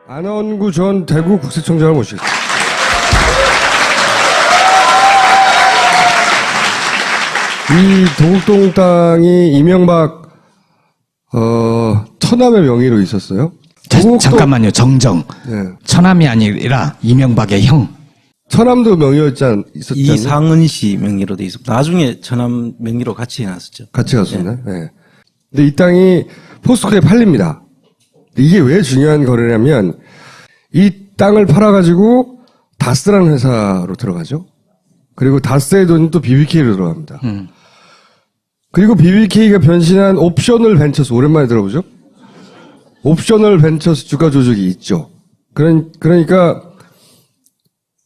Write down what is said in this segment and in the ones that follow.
안원구 전 대구 국세청장을 모시겠습니다. 이 도곡동 땅이 이명박 처남의 명의로 있었어요. 잠깐만요. 정정. 네. 처남이 아니라 이명박의 형. 처남도 있었잖아요. 이상은 씨 명의로 돼 있습니다. 나중에 처남 명의로 같이 해놨었죠. 같이 갔었나요? 네. 근데 이 땅이 포스코에 팔립니다. 이게 왜 중요한 거래냐면 이 땅을 팔아가지고 다스라는 회사로 들어가죠. 그리고 다스의 돈이 또 BBK로 들어갑니다. 그리고 BBK가 변신한 옵셔널 벤처스, 오랜만에 들어보죠? 옵셔널 벤처스 주가 조작이 있죠. 그러니까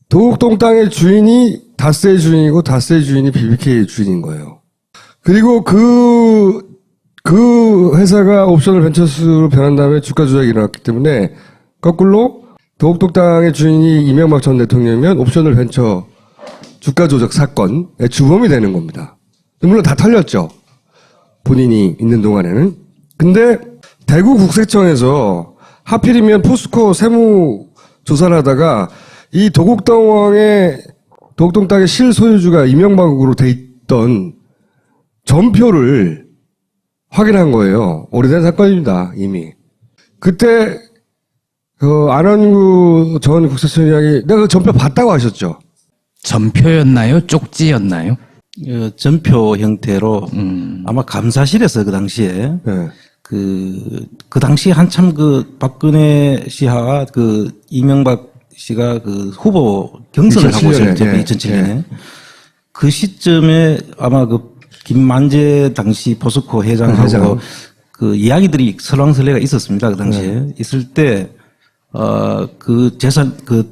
도곡동 땅의 주인이 다스의 주인이고 다스의 주인이 BBK의 주인인 거예요. 그리고 그 회사가 옵셔널 벤처스로 변한 다음에 주가 조작이 일어났기 때문에 거꾸로 도곡동 땅의 주인이 이명박 전 대통령이면 옵셔널 벤처 주가 조작 사건의 주범이 되는 겁니다. 물론 다 털렸죠. 본인이 있는 동안에는. 근데 대구 국세청에서 하필이면 포스코 세무 조사를 하다가 이 도곡동 땅의 실소유주가 이명박으로 돼 있던 전표를 확인한 거예요. 오래된 사건입니다, 이미. 그때, 안원구 전 국세청장이 내가 그 전표 봤다고 하셨죠? 전표였나요? 쪽지였나요? 전표 형태로 아마 감사실에서 그 당시에 네. 그 당시에 한참 박근혜 씨와 이명박 씨가 후보 경선을 하고 있었죠. 2007년에. 그 시점에 아마 김만재 당시 포스코 회장하고 그 이야기들이 설왕설래가 있었습니다. 그 당시에. 있을 때,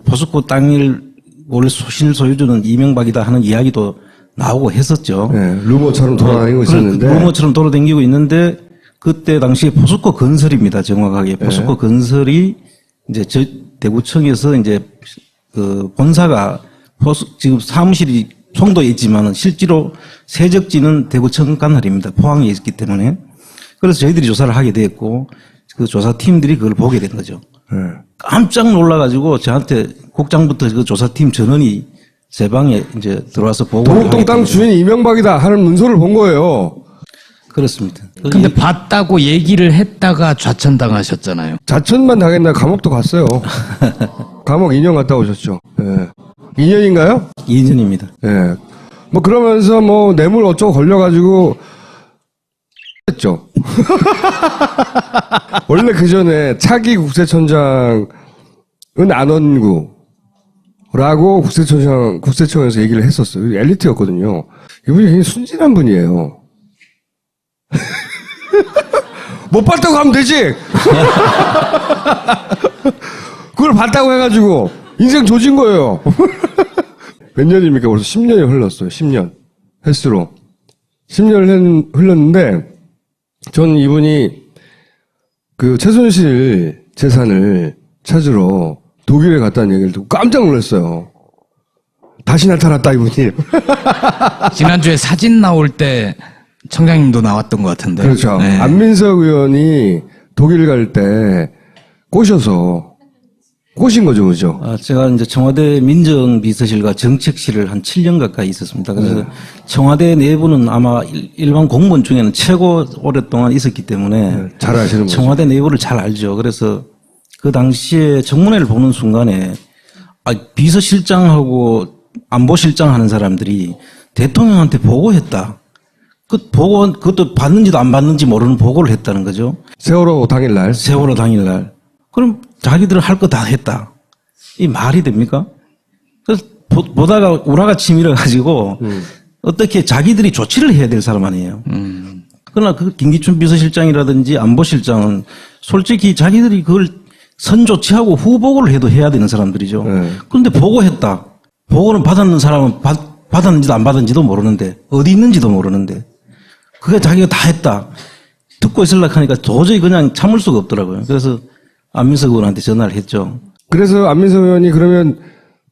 포스코 땅을 원래 실소유주는 이명박이다 하는 이야기도 나오고 했었죠. 네, 루머처럼 돌아다니고 있었는데. 루머처럼 돌아다니고 있는데, 그때 당시에 포스코 건설입니다. 정확하게. 포스코 건설이 이제 대구청에서 이제 본사가 지금 사무실이 송도에 있지만은 실제로 세적지는 대구청 관할입니다. 포항에 있기 때문에. 그래서 저희들이 조사를 하게 됐고 그 조사팀들이 그걸 보게 된 거죠. 깜짝 놀라가지고 저한테 국장부터 그 조사팀 전원이 제 방에 이제 들어와서 보고를 도곡동 땅 주인이 이명박이다 하는 문서를 본 거예요. 그렇습니다. 근데 봤다고 얘기를 했다가 좌천당하셨잖아요. 자천만 당했나 감옥도 갔어요. 감옥 2년 갔다 오셨죠. 예. 2년인가요? 2년입니다. 예. 그러면서 뇌물 어쩌고 걸려가지고 했죠. 원래 그 전에 차기 국세청장은 안원구라고 국세청에서 얘기를 했었어요. 엘리트였거든요. 이분이 굉장히 순진한 분이에요. 못 봤다고 하면 되지! 그걸 봤다고 해가지고 인생 조진 거예요. 몇 년입니까? 벌써 10년이 흘렀어요. 10년. 횟수로. 10년을 흘렀는데 전 이분이 최순실 재산을 찾으러 독일에 갔다는 얘기를 듣고 깜짝 놀랐어요. 다시 나타났다 이분이. 지난주에 사진 나올 때 청장님도 나왔던 것 같은데. 그렇죠. 네. 안민석 의원이 독일 갈 때 꼬신 거죠, 그죠? 제가 이제 청와대 민정비서실과 정책실을 한 7년 가까이 있었습니다. 그래서 청와대 내부는 아마 일반 공무원 중에는 최고 오랫동안 있었기 때문에 잘 아시는 거죠. 청와대 내부를 잘 알죠. 그래서 그 당시에 청문회를 보는 순간에 비서실장하고 안보실장 하는 사람들이 대통령한테 보고했다. 그것도 받는지도 안 받는지 모르는 보고를 했다는 거죠. 세월호 당일날. 세월호 당일날. 그럼 자기들은 할 거 다 했다. 이 말이 됩니까? 그래서 보다가 우라가 치밀어가지고 어떻게 자기들이 조치를 해야 될 사람 아니에요. 그러나 김기춘 비서실장이라든지 안보실장은 솔직히 자기들이 그걸 선조치하고 후보고를 해도 해야 되는 사람들이죠. 그런데 보고했다. 보고는 받았는 사람은 받았는지도 안 받았는지도 모르는데 어디 있는지도 모르는데 그게 자기가 다 했다. 듣고 있으려고 하니까 도저히 그냥 참을 수가 없더라고요. 그래서 안민석 의원한테 전화를 했죠. 그래서 안민석 의원이 그러면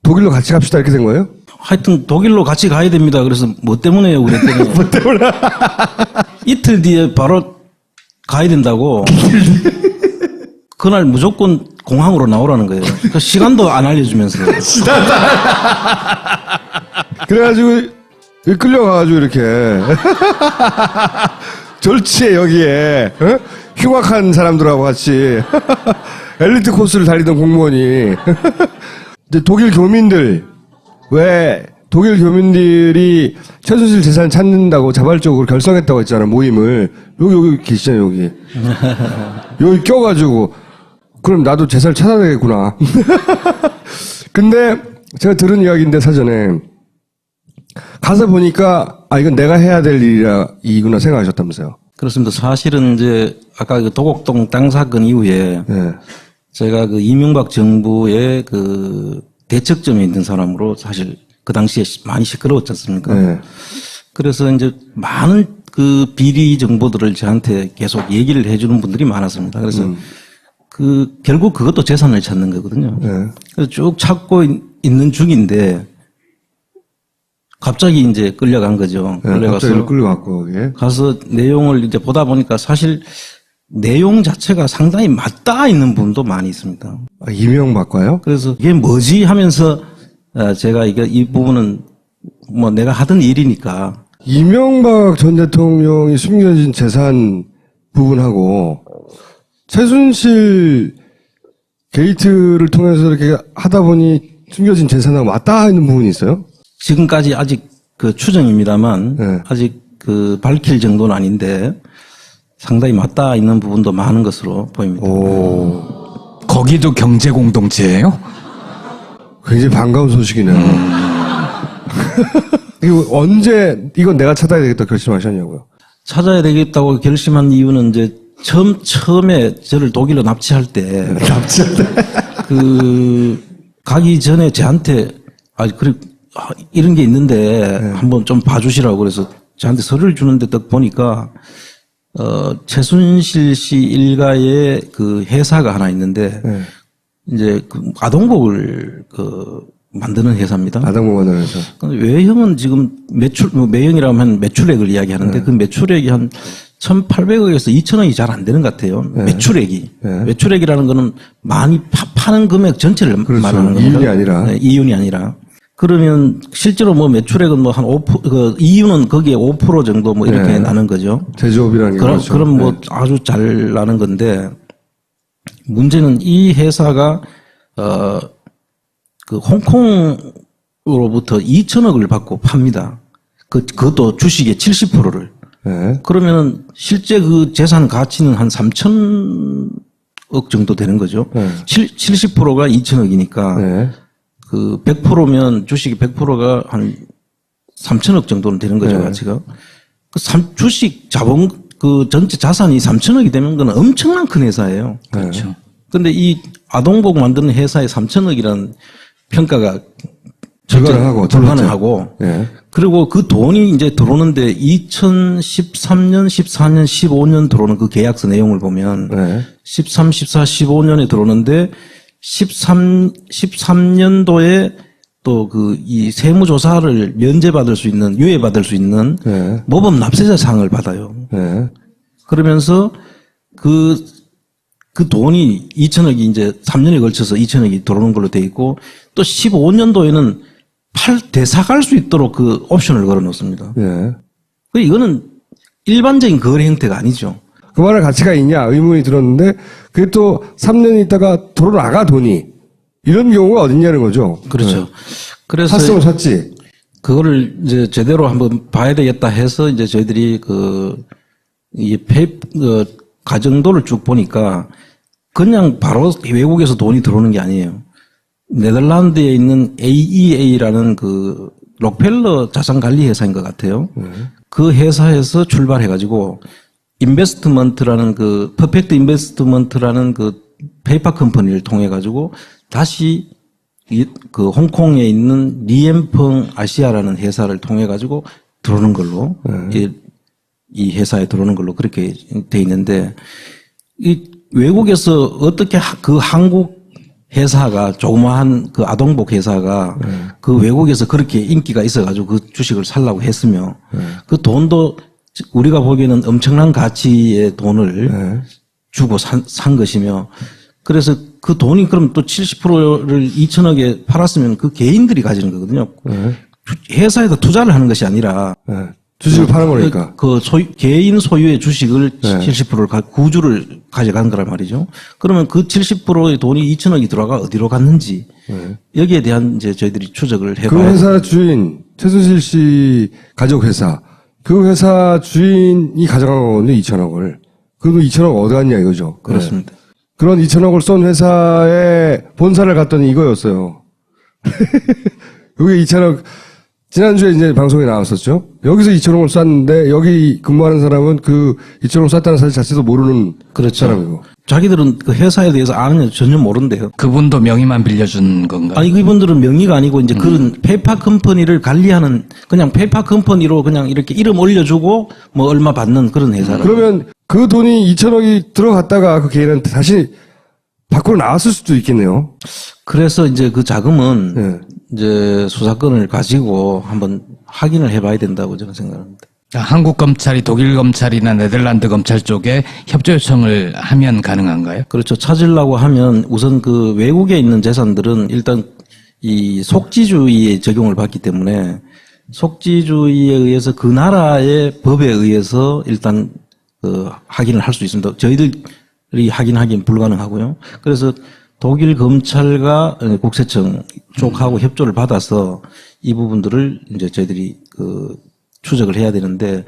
독일로 같이 갑시다 이렇게 된 거예요? 하여튼 독일로 같이 가야 됩니다. 그래서 뭐 때문에요? 그랬더니 뭐 때문에? 이틀 뒤에 바로 가야 된다고. 그날 무조건 공항으로 나오라는 거예요. 그 시간도 안 알려주면서. 그래가지고 끌려가가지고 이렇게 절치에 여기에 어? 흉악한 사람들하고 같이 엘리트 코스를 달리던 공무원이 이제 독일 교민들 왜 독일 교민들이 최순실 재산 찾는다고 자발적으로 결성했다고 했잖아 모임을 여기 계시잖아요 여기 껴가지고 그럼 나도 재산을 찾아야 되겠구나. 근데 제가 들은 이야기인데 사전에 가서 보니까 이건 내가 해야 될 일이구나 생각하셨다면서요. 그렇습니다. 사실은 이제 아까 그 도곡동 땅 사건 이후에 네. 제가 그 이명박 정부의 그 대척점에 있는 사람으로 사실 그 당시에 많이 시끄러웠지 않습니까? 네. 그래서 이제 많은 그 비리 정보들을 저한테 계속 얘기를 해주는 분들이 많았습니다. 그래서 그 결국 그것도 재산을 찾는 거거든요. 네. 그래서 쭉 찾고 있는 중인데 갑자기 이제 끌려간 거죠. 네, 끌려가서 갑자기 끌려갔고 거기에. 가서 내용을 이제 보다 보니까 사실 내용 자체가 상당히 맞닿아 있는 부분도 많이 있습니다. 이명박과요? 그래서 이게 뭐지 하면서 제가 이 부분은 뭐 내가 하던 일이니까 이명박 전 대통령이 숨겨진 재산 부분하고 최순실 게이트를 통해서 이렇게 하다 보니 숨겨진 재산하고 맞닿아 있는 부분이 있어요? 지금까지 아직 그 추정입니다만 네. 아직 그 밝힐 정도는 아닌데 상당히 맞닿아 있는 부분도 많은 것으로 보입니다. 오, 거기도 경제 공동체예요? 굉장히 반가운 소식이네요. 이거 언제 이건 내가 찾아야 되겠다 결심하셨냐고요? 찾아야 되겠다고 결심한 이유는 이제 처음에 저를 독일로 납치할 때 그 가기 전에 저한테 그래 이런 게 있는데 한번 좀 봐주시라고 그래서 저한테 서류를 주는데 딱 보니까 최순실 씨 일가의 그 회사가 하나 있는데 이제 그 아동복을 만드는 회사입니다. 아동복만원에서 외형은 지금 매형이라면 한 매출액을 이야기하는데 그 매출액이 한 1,800억에서 2,000억이 잘 안 되는 것 같아요. 매출액이. 매출액이라는 거는 많이 파는 금액 전체를 그렇죠. 말하는 겁니다. 이윤이 아니라. 네, 이윤이 아니라. 그러면 실제로 뭐 매출액은 뭐 한 5%, 이윤은 거기에 5% 정도 뭐 이렇게 나는 거죠. 제조업이라는 게 그렇죠. 그럼 뭐 아주 잘 나는 건데 문제는 이 회사가 그 홍콩으로부터 2,000억을 받고 팝니다. 그것도 주식의 70%를. 네. 그러면 실제 그 재산 가치는 한 3,000억 정도 되는 거죠. 70%가 2,000억이니까 네. 그 100%면 주식이 100%가 한 3,000억 정도는 되는 거죠, 가치가. 주식 자본 그 전체 자산이 3,000억이 되면 그건 엄청난 큰 회사예요. 그렇죠. 근데 이 아동복 만드는 회사에 3,000억이라는 평가가 불가능하고. 네. 그리고 그 돈이 이제 들어오는데 2013년, 14년, 15년 들어오는 그 계약서 내용을 보면 13, 14, 15년에 들어오는데 13년도에 또 그 이 세무조사를 면제받을 수 있는, 유예받을 수 있는 모범 납세자상을 받아요. 그러면서 그 돈이 2,000억이 이제 3년에 걸쳐서 2,000억이 들어오는 걸로 돼 있고 또 15년도에는 되사갈 수 있도록 그 옵션을 걸어 놓습니다. 이거는 일반적인 거래 형태가 아니죠. 그만할 가치가 있냐 의문이 들었는데 그게 또 3년 있다가 돌아나가 돈이 이런 경우가 어딨냐는 거죠. 그렇죠. 그래서 샀으면 샀지. 그거를 이제 제대로 한번 봐야 되겠다 해서 이제 저희들이 가정도를 쭉 보니까 그냥 바로 외국에서 돈이 들어오는 게 아니에요. 네덜란드에 있는 AEA라는 그 록펠러 자산관리 회사인 것 같아요. 그 회사에서 출발해가지고 인베스트먼트라는 그 퍼펙트 인베스트먼트라는 그 페이퍼 컴퍼니를 통해 가지고 다시 그 홍콩에 있는 리엠펑 아시아라는 회사를 통해 가지고 들어오는 걸로 이 회사에 들어오는 걸로 그렇게 돼 있는데 이 외국에서 어떻게 그 한국 회사가 조그마한 그 아동복 회사가 그 외국에서 그렇게 인기가 있어가지고 그 주식을 살라고 했으며 그 돈도 우리가 보기에는 엄청난 가치의 돈을 주고 산 것이며 그래서 그 돈이 그럼 또 70%를 2천억에 팔았으면 그 개인들이 가지는 거거든요. 회사에다 투자를 하는 것이 아니라 네. 주식을 파는 거니까. 개인 소유의 주식을 네. 70%를 구주를 가져간 거란 말이죠. 그러면 그 70%의 돈이 2천억이 들어가 어디로 갔는지 여기에 대한 이제 저희들이 추적을 해봐야 그 회사 주인 최순실 씨 가족 회사 그 회사 주인이 가져간 거거든요. 2천억을. 그리고 2천억 어디 갔냐 이거죠. 그렇습니다. 네. 그런 2천억을 쏜 회사에 본사를 갔더니 이거였어요. 여기 2천억 지난주에 이제 방송에 나왔었죠. 여기서 2천억을 쐈는데 여기 근무하는 사람은 그 2천억을 쐈다는 사실 자체도 모르는 그렇죠. 사람이고. 자기들은 그 회사에 대해서 아는 전혀 모른대요. 그분도 명의만 빌려준 건가요? 아니, 이분들은 명의가 아니고 이제 그런 페이퍼 컴퍼니를 관리하는 그냥 페이퍼 컴퍼니로 그냥 이렇게 이름 올려주고 뭐 얼마 받는 그런 회사라. 그러면 그 돈이 2천억이 들어갔다가 그 개인한테 다시 밖으로 나왔을 수도 있겠네요. 그래서 이제 그 자금은 네. 이제 수사권을 가지고 한번 확인을 해봐야 된다고 저는 생각합니다. 한국 검찰이 독일 검찰이나 네덜란드 검찰 쪽에 협조 요청을 하면 가능한가요? 그렇죠. 찾으려고 하면 우선 그 외국에 있는 재산들은 일단 이 속지주의에 적용을 받기 때문에 속지주의에 의해서 그 나라의 법에 의해서 일단 그 확인을 할 수 있습니다. 저희들이 확인하기는 불가능하고요. 그래서 독일 검찰과 국세청 쪽하고 협조를 받아서 이 부분들을 이제 저희들이 그 추적을 해야 되는데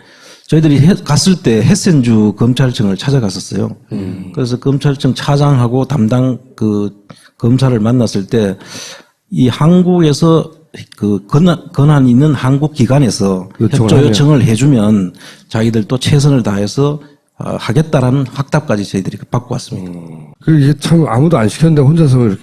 저희들이 갔을 때 헤센주 검찰청을 찾아갔었어요. 그래서 검찰청 차장하고 담당 그 검사를 만났을 때 이 한국에서 그 권한 있는 한국 기관에서 협조 요청을 해주면 자기들도 최선을 다해서 하겠다라는 확답까지 저희들이 받고 왔습니다. 이게 참 아무도 안 시켰는데 혼자서 이렇게.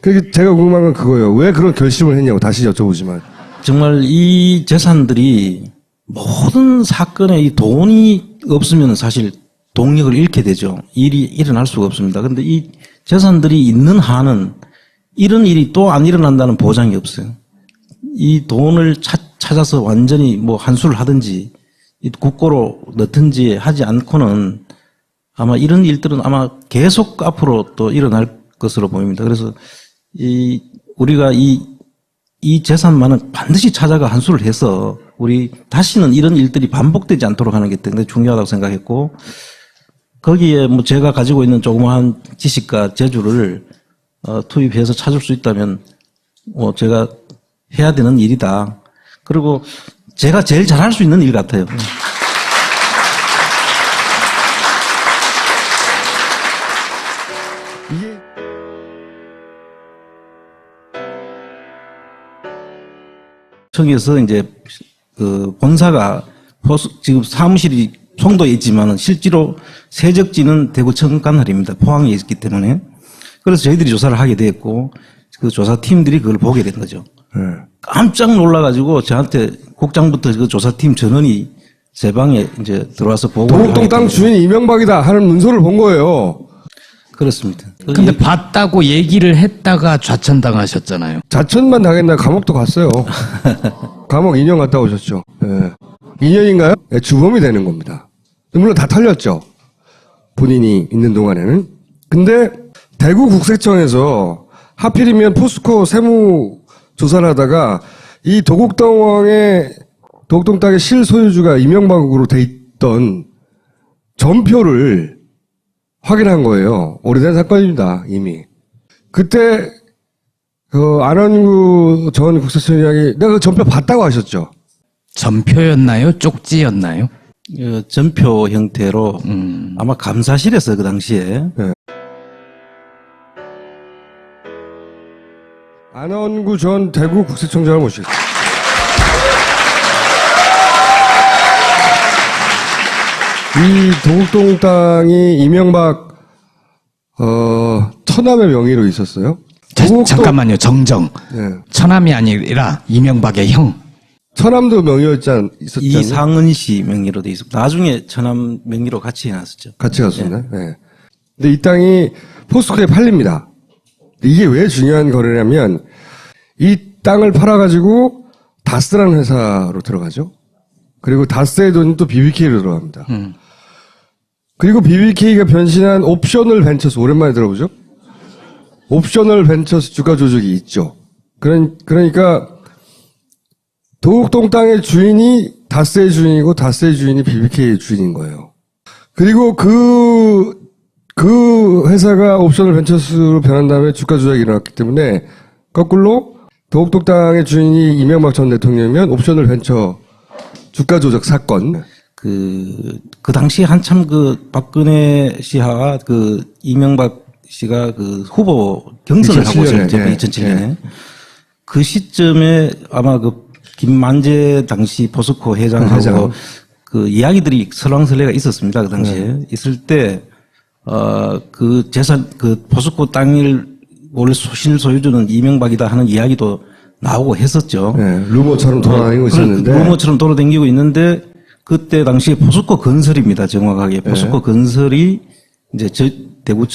그게 제가 궁금한 건 그거예요. 왜 그런 결심을 했냐고 다시 여쭤보지만. 정말 이 재산들이 모든 사건에 이 돈이 없으면 사실 동력을 잃게 되죠. 일이 일어날 수가 없습니다. 그런데 이 재산들이 있는 한은 이런 일이 또 안 일어난다는 보장이 없어요. 이 돈을 찾아서 완전히 뭐 한수를 하든지 국고로 넣든지 하지 않고는 아마 이런 일들은 아마 계속 앞으로 또 일어날 것으로 보입니다. 그래서 우리가 이 재산만은 반드시 찾아가 한수를 해서 우리 다시는 이런 일들이 반복되지 않도록 하는 게 굉장히 중요하다고 생각했고 거기에 뭐 제가 가지고 있는 조그마한 지식과 재주를 투입해서 찾을 수 있다면 뭐 제가 해야 되는 일이다. 그리고 제가 제일 잘할 수 있는 일 같아요. 이게 청에서 이제 그 본사가 지금 사무실이 송도에 있지만은 실제로 세적지는 대구청 관할입니다. 포항에 있기 때문에. 그래서 저희들이 조사를 하게 됐고 그 조사팀들이 그걸 보게 된 거죠. 네. 깜짝 놀라가지고 저한테 국장부터 그 조사팀 전원이 제 방에 이제 들어와서 보고를 도곡동 땅 주인이 이명박이다 하는 문서를 본 거예요. 그렇습니다. 근데 봤다고 얘기를 했다가 좌천당하셨잖아요. 자천만 당했나 감옥도 갔어요. 감옥 2년 갔다 오셨죠. 네. 2년인가요? 네, 주범이 되는 겁니다. 물론 다 털렸죠. 본인이 있는 동안에는. 근데 대구국세청에서 하필이면 포스코 세무 조사를 하다가 이 도곡동 땅의 실소유주가 이명박으로 돼 있던 전표를 확인한 거예요. 오래된 사건입니다, 이미. 그때, 안원구 전 국세청장이 내가 그 전표 봤다고 하셨죠? 전표였나요? 쪽지였나요? 전표 형태로 아마 감사실에서 그 당시에 안원구 전 대구 국세청장을 모시겠습니다. 이 도곡동 땅이 이명박 처남의 명의로 있었어요. 잠깐만요. 정정. 네. 처남이 아니라 이명박의 형. 처남도 있었지 않나요? 이상은 씨 명의로 돼 있었고 나중에 처남 명의로 같이 해놨었죠. 같이 갔습니다. 네. 근데 이 땅이 포스코에 팔립니다. 이게 왜 중요한 거래냐면 이 땅을 팔아가지고 다스라는 회사로 들어가죠. 그리고 다스의 돈이 또 BBK로 들어갑니다. 그리고 BBK가 변신한 옵셔널 벤처스 오랜만에 들어보죠? 옵셔널 벤처스 주가 조작이 있죠. 그러니까 도곡동 땅의 주인이 다스의 주인이고 다스의 주인이 BBK의 주인인 거예요. 그리고 그 회사가 옵셔널 벤처스로 변한 다음에 주가 조작이 일어났기 때문에 거꾸로 도곡동 땅의 주인이 이명박 전 대통령이면 옵셔널 벤처 주가 조작 사건. 그 당시에 한참 박근혜 씨와 이명박 씨가 후보 경선을 하고 2007년에, 있었죠. 예, 2007년에. 예. 그 시점에 아마 김만재 당시 포스코 회장하고 회장. 이야기들이 설왕설래가 있었습니다. 그 당시에. 있을 때, 재산, 포스코 땅을 원래 실소유주는 이명박이다 하는 이야기도 나오고 했었죠. 네, 루머처럼 돌아다니고 있었는데. 루머처럼 돌아다니고 있는데, 그때 당시에 포스코 건설입니다. 정확하게. 포스코 건설이 이제 대구